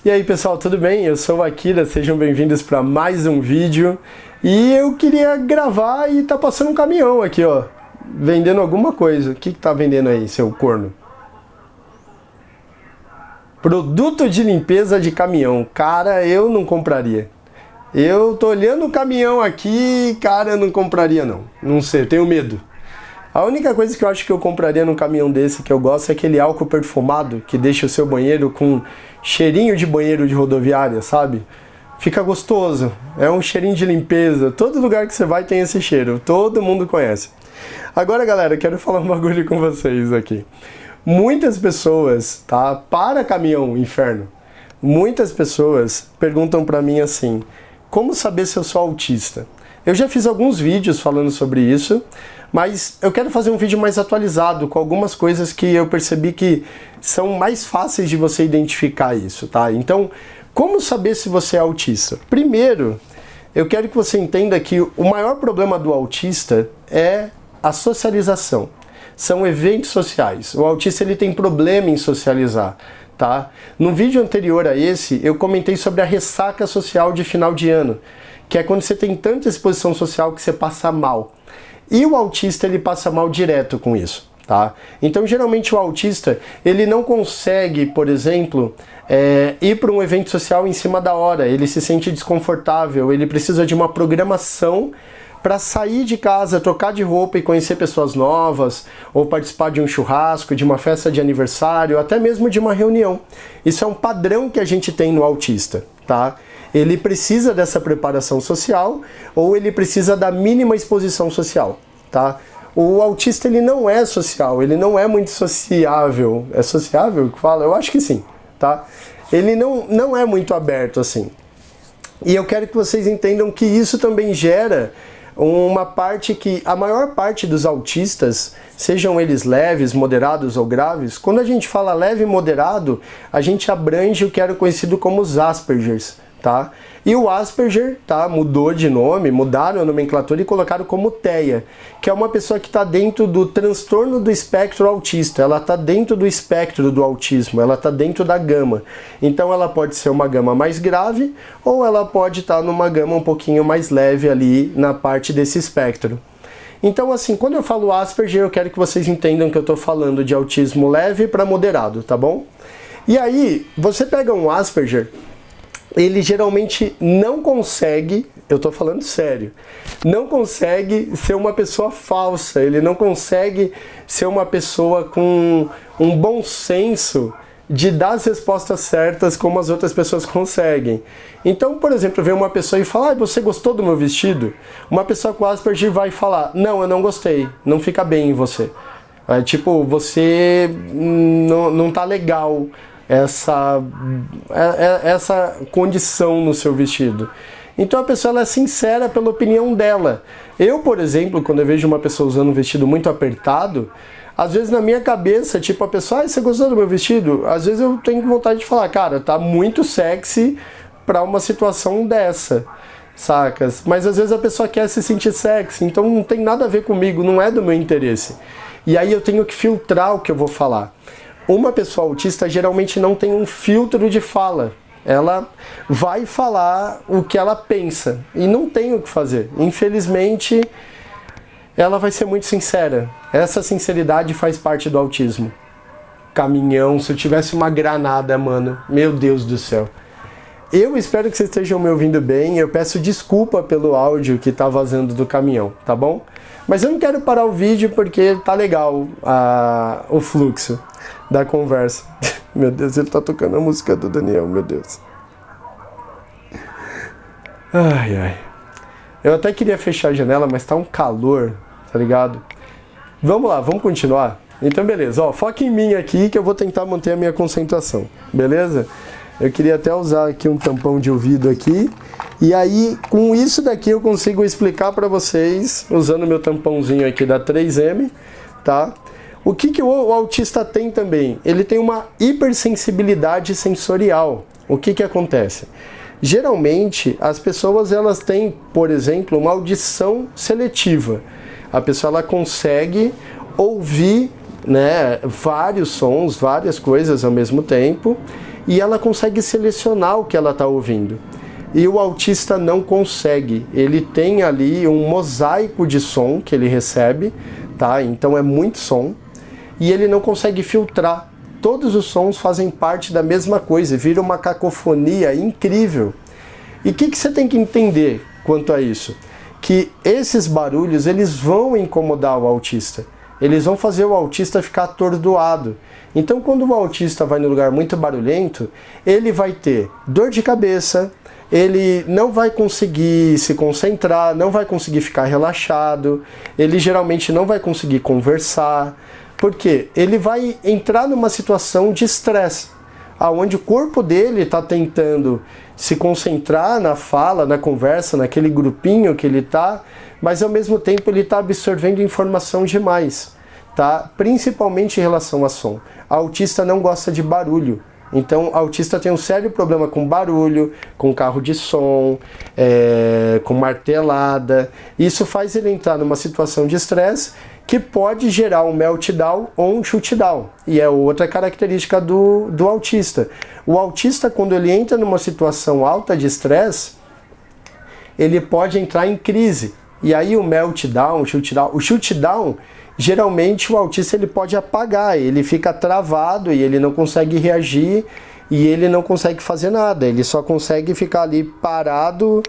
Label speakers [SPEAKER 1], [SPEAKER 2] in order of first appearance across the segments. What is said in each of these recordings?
[SPEAKER 1] E aí pessoal, tudo bem? Eu sou o Akira, sejam bem-vindos para mais um vídeo. E eu queria gravar e tá passando um caminhão aqui, ó, vendendo alguma coisa. O que tá vendendo aí, seu corno? Produto de limpeza de caminhão. Cara, eu não compraria. Eu tô olhando o caminhão aqui, cara, eu não compraria não. Não sei, eu tenho medo. A única coisa que eu acho que eu compraria num caminhão desse que eu gosto é aquele álcool perfumado que deixa o seu banheiro com cheirinho de banheiro de rodoviária, sabe? Fica gostoso, é um cheirinho de limpeza. Todo lugar que você vai tem esse cheiro, todo mundo conhece. Agora, galera, quero falar um bagulho com vocês aqui. Muitas pessoas, tá? Para caminhão, inferno. Muitas pessoas perguntam pra mim assim: como saber se eu sou autista? Eu já fiz alguns vídeos falando sobre isso, mas eu quero fazer um vídeo mais atualizado, com algumas coisas que eu percebi que são mais fáceis de você identificar isso, tá? Então, como saber se você é autista? Primeiro, eu quero que você entenda que o maior problema do autista é a socialização. São eventos sociais. O autista ele tem problema em socializar, tá? No vídeo anterior a esse, eu comentei sobre a ressaca social de final de ano, que é quando você tem tanta exposição social que você passa mal. E o autista, ele passa mal direto com isso, tá? Então, geralmente, o autista, ele não consegue, por exemplo, ir para um evento social em cima da hora. Ele se sente desconfortável, ele precisa de uma programação para sair de casa, trocar de roupa e conhecer pessoas novas, ou participar de um churrasco, de uma festa de aniversário, até mesmo de uma reunião. Isso é um padrão que a gente tem no autista, tá? Ele precisa dessa preparação social ou ele precisa da mínima exposição social, tá? O autista ele não é social, ele não é muito sociável. É sociável que fala? Eu acho que sim, tá? Ele não é muito aberto assim. E eu quero que vocês entendam que isso também gera uma parte que a maior parte dos autistas, sejam eles leves, moderados ou graves, quando a gente fala leve e moderado, a gente abrange o que era conhecido como os Aspergers, tá? E o Asperger, tá, mudou de nome, mudaram a nomenclatura e colocaram como TEA, que é uma pessoa que está dentro do transtorno do espectro autista, ela está dentro do espectro do autismo, ela está dentro da gama. Então ela pode ser uma gama mais grave ou ela pode estar numa gama um pouquinho mais leve ali na parte desse espectro. Então assim, quando eu falo Asperger, eu quero que vocês entendam que eu estou falando de autismo leve para moderado, tá bom? E aí, você pega um Asperger, ele geralmente não consegue, eu tô falando sério, não consegue ser uma pessoa falsa, ele não consegue ser uma pessoa com um bom senso de dar as respostas certas como as outras pessoas conseguem. Então, por exemplo, vem uma pessoa e fala: você gostou do meu vestido? Uma pessoa com Asperger vai falar: não, eu não gostei, não fica bem em você. Tipo, você não tá legal essa condição no seu vestido. Então a pessoa ela é sincera pela opinião dela. Eu, por exemplo, quando eu vejo uma pessoa usando um vestido muito apertado, às vezes na minha cabeça, tipo, a pessoa: você gostou do meu vestido? Às vezes eu tenho vontade de falar: cara, tá muito sexy pra uma situação dessa, sacas? Mas às vezes a pessoa quer se sentir sexy, então não tem nada a ver comigo, não é do meu interesse. E aí eu tenho que filtrar o que eu vou falar. Uma pessoa autista geralmente não tem um filtro de fala. Ela vai falar o que ela pensa e não tem o que fazer. Infelizmente, ela vai ser muito sincera. Essa sinceridade faz parte do autismo. Caminhão, se eu tivesse uma granada, mano, meu Deus do céu. Eu espero que vocês estejam me ouvindo bem. Eu peço desculpa pelo áudio que tá vazando do caminhão, tá bom? Mas eu não quero parar o vídeo porque tá legal o fluxo da conversa. Meu Deus, ele tá tocando a música do Daniel, meu Deus. Ai, ai. Eu até queria fechar a janela, mas tá um calor, tá ligado? Vamos lá, vamos continuar? Então beleza, ó, foca em mim aqui que eu vou tentar manter a minha concentração, beleza? Eu queria até usar aqui um tampão de ouvido aqui. E aí, com isso daqui eu consigo explicar para vocês, usando meu tampãozinho aqui da 3M, tá? O que o autista tem também? Ele tem uma hipersensibilidade sensorial. O que acontece? Geralmente, as pessoas elas têm, por exemplo, uma audição seletiva. A pessoa ela consegue ouvir, né, vários sons, várias coisas ao mesmo tempo. e ela consegue selecionar o que ela está ouvindo. E o autista não consegue. Ele tem ali um mosaico de som que ele recebe, tá? Então é muito som, e ele não consegue filtrar. Todos os sons fazem parte da mesma coisa, vira uma cacofonia incrível. E o que você tem que entender quanto a isso? Que esses barulhos, eles vão incomodar o autista. Eles vão fazer o autista ficar atordoado. Então, quando o autista vai num lugar muito barulhento, ele vai ter dor de cabeça, ele não vai conseguir se concentrar, não vai conseguir ficar relaxado, ele geralmente não vai conseguir conversar, porque ele vai entrar numa situação de estresse, onde o corpo dele está tentando se concentrar na fala, na conversa, naquele grupinho que ele está, mas ao mesmo tempo ele está absorvendo informação demais, tá? Principalmente em relação a som. A autista não gosta de barulho, então o autista tem um sério problema com barulho, com carro de som, com martelada. Isso faz ele entrar numa situação de estresse que pode gerar um meltdown ou um shutdown, e é outra característica do autista. O autista, quando ele entra numa situação alta de estresse, ele pode entrar em crise, e aí o meltdown, o shutdown, geralmente o autista ele pode apagar, ele fica travado e ele não consegue reagir, e ele não consegue fazer nada, ele só consegue ficar ali parado,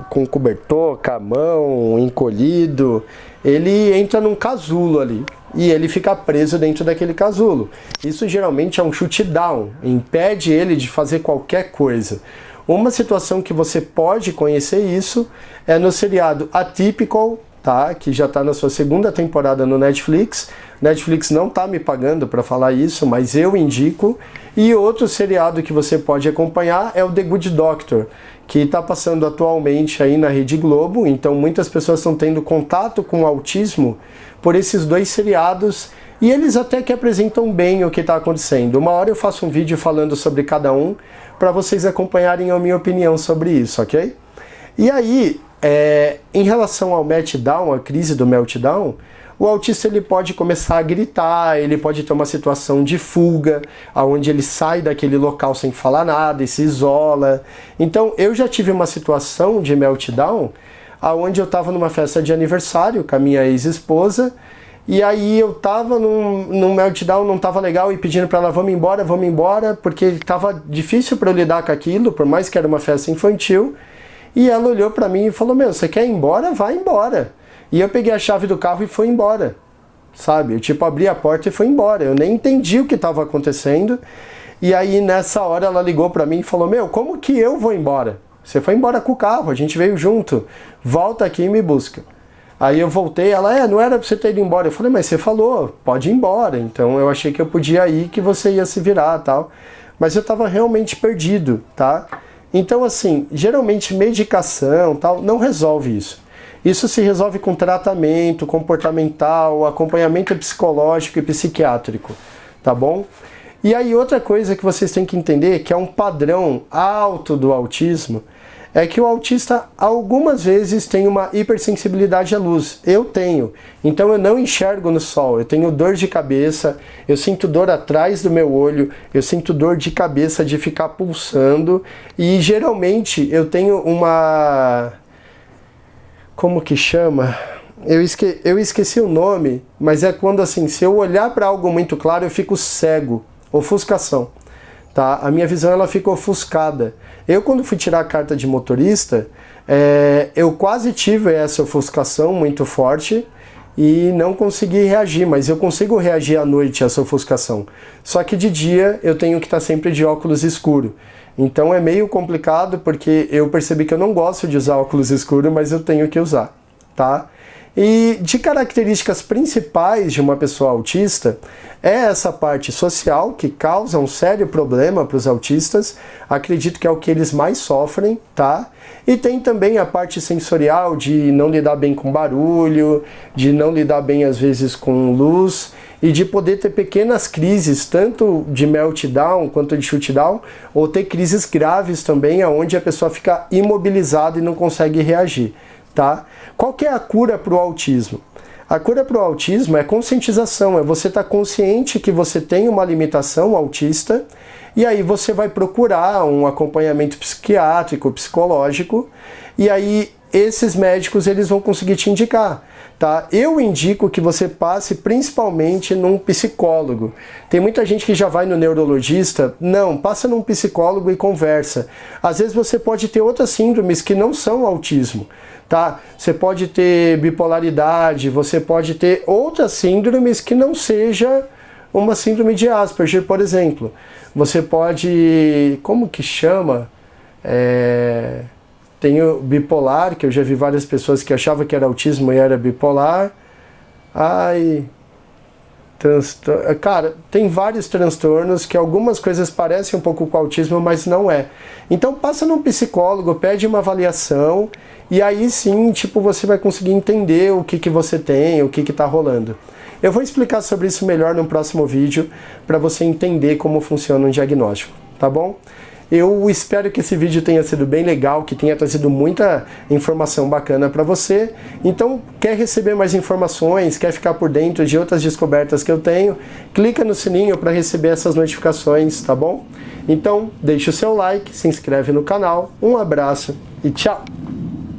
[SPEAKER 1] com o cobertor, com a mão, encolhido. Ele entra num casulo ali e ele fica preso dentro daquele casulo. Isso geralmente é um shutdown, impede ele de fazer qualquer coisa. Uma situação que você pode conhecer isso é no seriado Atypical, tá? Que já está na sua segunda temporada no Netflix. Netflix não está me pagando para falar isso, mas eu indico. E outro seriado que você pode acompanhar é o The Good Doctor, que está passando atualmente aí na Rede Globo. Então muitas pessoas estão tendo contato com o autismo por esses dois seriados, e eles até que apresentam bem o que está acontecendo. Uma hora eu faço um vídeo falando sobre cada um, para vocês acompanharem a minha opinião sobre isso, ok? E aí, em relação ao meltdown, a crise do meltdown, o autista ele pode começar a gritar, ele pode ter uma situação de fuga, onde ele sai daquele local sem falar nada e se isola. Então eu já tive uma situação de meltdown, onde eu estava numa festa de aniversário com a minha ex-esposa, e aí eu estava num meltdown, não estava legal, e pedindo para ela, vamos embora, porque estava difícil para eu lidar com aquilo, por mais que era uma festa infantil. E ela olhou para mim e falou, você quer ir embora? Vai embora. E eu peguei a chave do carro e fui embora, sabe? Eu abri a porta e fui embora. Eu nem entendi o que estava acontecendo. E aí nessa hora ela ligou para mim e falou, como que eu vou embora? Você foi embora com o carro, a gente veio junto. Volta aqui e me busca. Aí eu voltei, ela, não era para você ter ido embora. Eu falei, mas você falou, pode ir embora. Então eu achei que eu podia ir, que você ia se virar e tal. Mas eu estava realmente perdido, tá? Então assim, geralmente medicação tal não resolve isso. Isso se resolve com tratamento comportamental, acompanhamento psicológico e psiquiátrico, tá bom? E aí outra coisa que vocês têm que entender, que é um padrão alto do autismo, é que o autista algumas vezes tem uma hipersensibilidade à luz. Eu tenho. Então eu não enxergo no sol, eu tenho dor de cabeça, eu sinto dor atrás do meu olho, eu sinto dor de cabeça de ficar pulsando, e geralmente eu tenho uma... Como que chama? Eu esqueci o nome, mas é quando assim, se eu olhar para algo muito claro eu fico cego, ofuscação. Tá? A minha visão ela fica ofuscada. Eu quando fui tirar a carta de motorista, eu quase tive essa ofuscação muito forte e não consegui reagir, mas eu consigo reagir à noite a essa ofuscação. Só que de dia eu tenho que estar sempre de óculos escuro. Então é meio complicado porque eu percebi que eu não gosto de usar óculos escuros, mas eu tenho que usar, tá? E de características principais de uma pessoa autista é essa parte social, que causa um sério problema para os autistas, acredito que é o que eles mais sofrem, tá? E tem também a parte sensorial de não lidar bem com barulho, de não lidar bem às vezes com luz, e de poder ter pequenas crises, tanto de meltdown quanto de shutdown, ou ter crises graves também, onde a pessoa fica imobilizada e não consegue reagir. Tá? Qual que é a cura para o autismo? A cura para o autismo é conscientização, é você estar consciente que você tem uma limitação autista e aí você vai procurar um acompanhamento psiquiátrico, psicológico, e aí esses médicos eles vão conseguir te indicar. Tá? Eu indico que você passe principalmente num psicólogo. Tem muita gente que já vai no neurologista. Não, passa num psicólogo e conversa. Às vezes você pode ter outras síndromes que não são autismo. Tá? Você pode ter bipolaridade, você pode ter outras síndromes que não seja uma síndrome de Asperger, por exemplo. Você pode... Como que chama? Tem o bipolar, que eu já vi várias pessoas que achavam que era autismo e era bipolar. Cara, tem vários transtornos que algumas coisas parecem um pouco com autismo, mas não é. Então passa num psicólogo, pede uma avaliação e aí sim, tipo, você vai conseguir entender o que você tem, o que tá rolando. Eu vou explicar sobre isso melhor no próximo vídeo para você entender como funciona um diagnóstico, tá bom? Eu espero que esse vídeo tenha sido bem legal, que tenha trazido muita informação bacana para você. Então, quer receber mais informações, quer ficar por dentro de outras descobertas que eu tenho, clica no sininho para receber essas notificações, tá bom? Então, deixe o seu like, se inscreve no canal, um abraço e tchau!